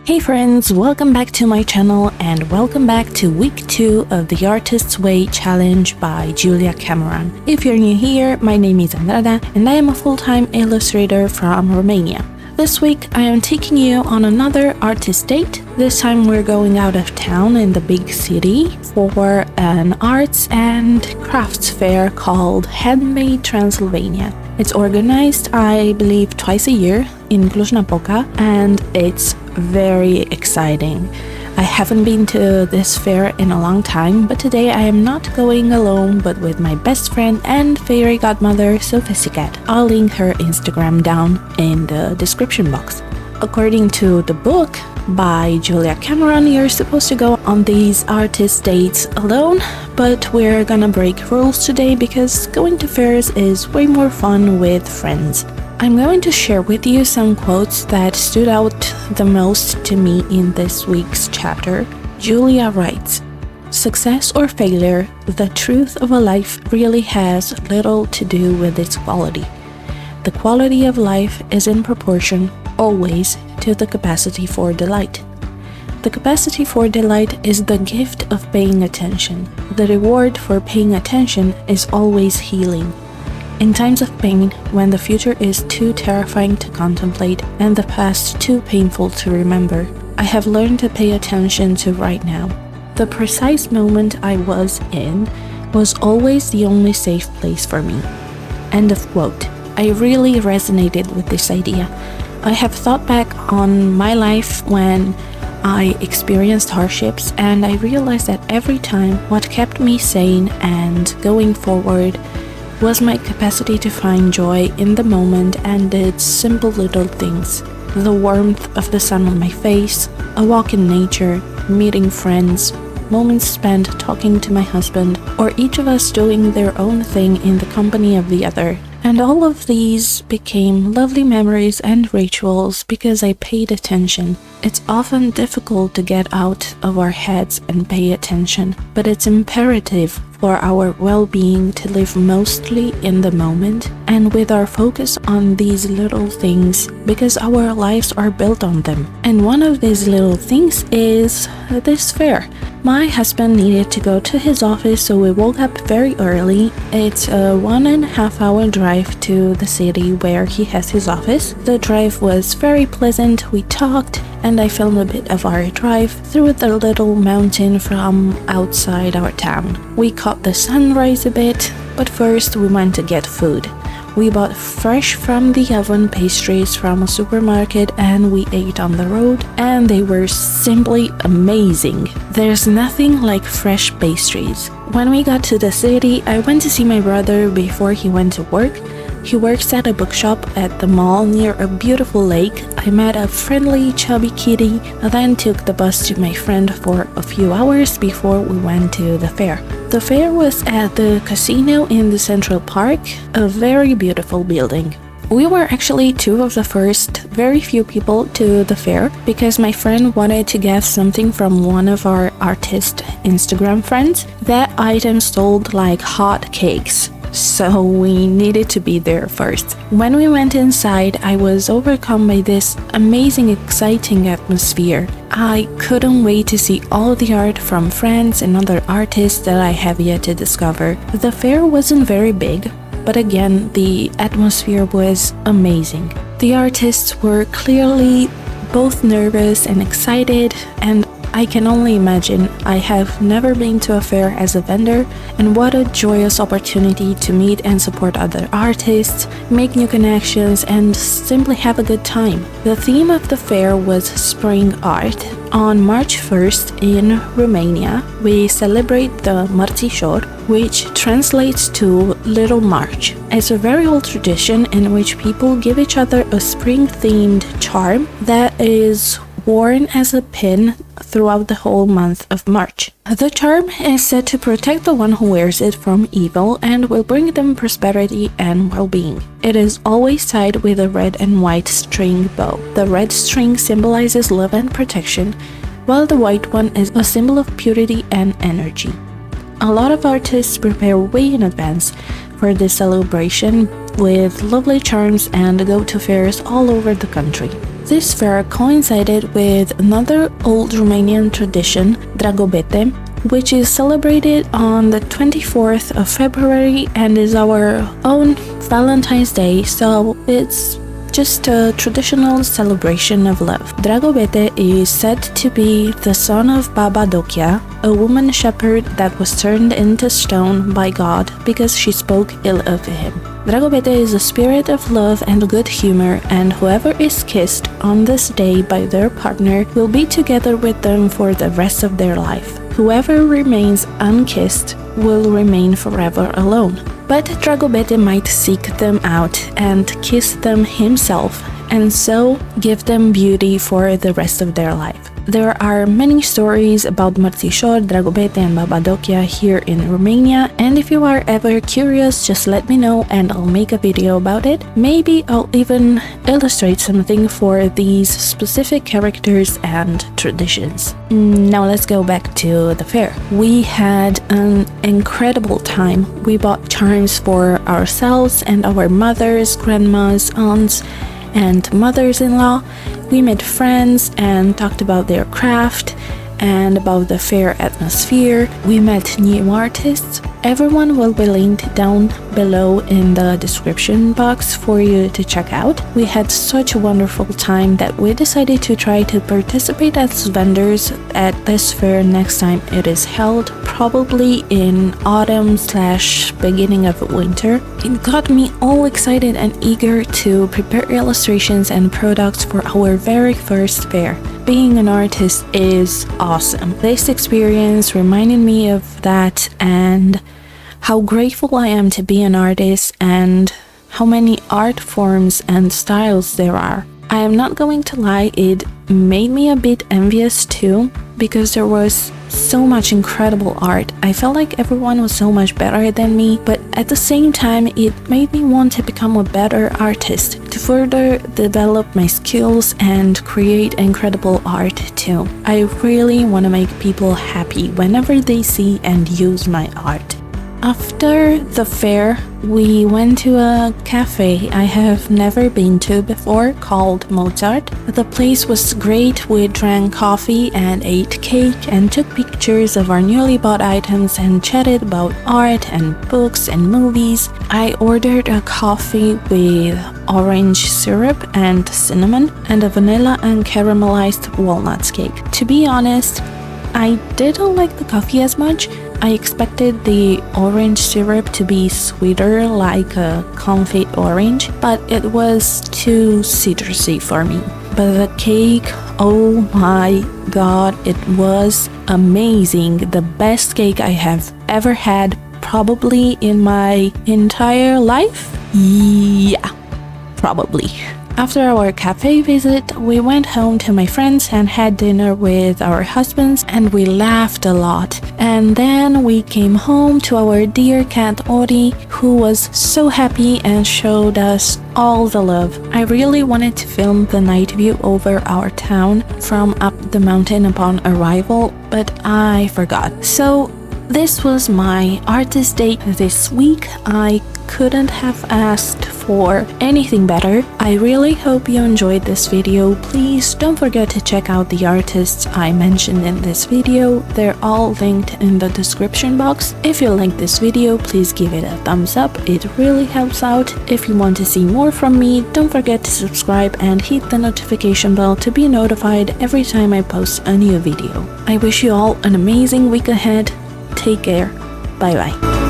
Hey friends, welcome back to my channel and welcome back to week 2 of the Artist's Way challenge by Julia Cameron. If you're new here, my name is Andrada and I am a full-time illustrator from Romania. This week I am taking you on another artist date. This time we're going out of town in the big city for an arts and crafts fair called Handmade Transylvania. It's organized, I believe, twice a year in Cluj-Napoca and it's very exciting. I haven't been to this fair in a long time, but today I am not going alone but with my best friend and fairy godmother Sophisticat. I'll link her Instagram down in the description box. According to the book by Julia Cameron, you're supposed to go on these artist dates alone, but we're gonna break rules today because going to fairs is way more fun with friends. I'm going to share with you some quotes that stood out the most to me in this week's chapter. Julia writes, "Success or failure, the truth of a life really has little to do with its quality. The quality of life is in proportion, always, to the capacity for delight. The capacity for delight is the gift of paying attention. The reward for paying attention is always healing. In times of pain, when the future is too terrifying to contemplate and the past too painful to remember, I have learned to pay attention to right now. The precise moment I was in was always the only safe place for me." End of quote. I really resonated with this idea. I have thought back on my life when I experienced hardships and I realized that every time what kept me sane and going forward was my capacity to find joy in the moment and its simple little things. The warmth of the sun on my face, a walk in nature, meeting friends, moments spent talking to my husband, or each of us doing their own thing in the company of the other. And all of these became lovely memories and rituals because I paid attention. It's often difficult to get out of our heads and pay attention, but it's imperative for our well-being to live mostly in the moment and with our focus on these little things because our lives are built on them. And one of these little things is this fair. My husband needed to go to his office, so we woke up very early. It's a 1.5 hour drive to the city where he has his office. The drive was very pleasant. We talked and I filmed a bit of our drive through the little mountain from outside our town. We caught the sunrise a bit, but first we went to get food. We bought fresh from the oven pastries from a supermarket and we ate on the road and they were simply amazing. There's nothing like fresh pastries. When we got to the city, I went to see my brother before he went to work. He works at a bookshop at the mall near a beautiful lake. I met a friendly, chubby kitty, then took the bus to my friend for a few hours before we went to the fair. The fair was at the casino in the Central Park, a very beautiful building. We were actually two of the first very few people to the fair because my friend wanted to get something from one of our artist Instagram friends. That item sold like hot cakes, so we needed to be there first. When we went inside, I was overcome by this amazing, exciting atmosphere. I couldn't wait to see all the art from friends and other artists that I have yet to discover. The fair wasn't very big, but again, the atmosphere was amazing. The artists were clearly both nervous and excited, and I can only imagine. I have never been to a fair as a vendor, and what a joyous opportunity to meet and support other artists, make new connections, and simply have a good time. The theme of the fair was Spring Art. On March 1st in Romania, we celebrate the Mărțișor, which translates to Little March. It's a very old tradition in which people give each other a spring-themed charm that is worn as a pin throughout the whole month of March. The charm is said to protect the one who wears it from evil and will bring them prosperity and well-being. It is always tied with a red and white string bow. The red string symbolizes love and protection, while the white one is a symbol of purity and energy. A lot of artists prepare way in advance for this celebration with lovely charms and go to fairs all over the country. This fair coincided with another old Romanian tradition, Dragobete, which is celebrated on the 24th of February and is our own Valentine's Day, so it's just a traditional celebration of love. Dragobete is said to be the son of Baba Dokia, a woman shepherd that was turned into stone by God because she spoke ill of him. Dragobete is a spirit of love and good humor, and whoever is kissed on this day by their partner will be together with them for the rest of their life. Whoever remains unkissed will remain forever alone. But Dragobete might seek them out and kiss them himself, and so give them beauty for the rest of their life. There are many stories about Mărțișor, Dragobete and Baba Dokia here in Romania, and if you are ever curious, just let me know and I'll make a video about it. Maybe I'll even illustrate something for these specific characters and traditions. Now let's go back to the fair. We had an incredible time. We bought charms for ourselves and our mothers, grandmas, aunts, and mothers-in-law. We met friends and talked about their craft and about the fair atmosphere. We met new artists. Everyone will be linked down below in the description box for you to check out. We had such a wonderful time that we decided to try to participate as vendors at this fair next time it is held, probably in autumn/beginning of winter. It got me all excited and eager to prepare illustrations and products for our very first fair. Being an artist is awesome. This experience reminded me of that and how grateful I am to be an artist and how many art forms and styles there are. I am not going to lie, it made me a bit envious too, because there was so much incredible art. I felt like everyone was so much better than me, but at the same time it made me want to become a better artist, to further develop my skills and create incredible art too. I really want to make people happy whenever they see and use my art. After the fair, we went to a cafe I have never been to before called Mozart. The place was great. We drank coffee and ate cake and took pictures of our newly bought items and chatted about art and books and movies. I ordered a coffee with orange syrup and cinnamon and a vanilla and caramelized walnuts cake. To be honest, I didn't like the coffee as much. I expected the orange syrup to be sweeter like a confit orange, but it was too citrusy for me. But the cake, oh my god, it was amazing. The best cake I have ever had, probably in my entire life? Yeah, probably. After our cafe visit, we went home to my friends and had dinner with our husbands, and we laughed a lot. And then we came home to our dear cat Ori, who was so happy and showed us all the love. I really wanted to film the night view over our town from up the mountain upon arrival, but I forgot. So this was my artist day this week. I couldn't have asked for anything better. I really hope you enjoyed this video. Please don't forget to check out the artists I mentioned in this video. They're all linked in the description box. If you like this video, please give it a thumbs up. It really helps out. If you want to see more from me, don't forget to subscribe and hit the notification bell to be notified every time I post a new video. I wish you all an amazing week ahead. Take care. Bye bye.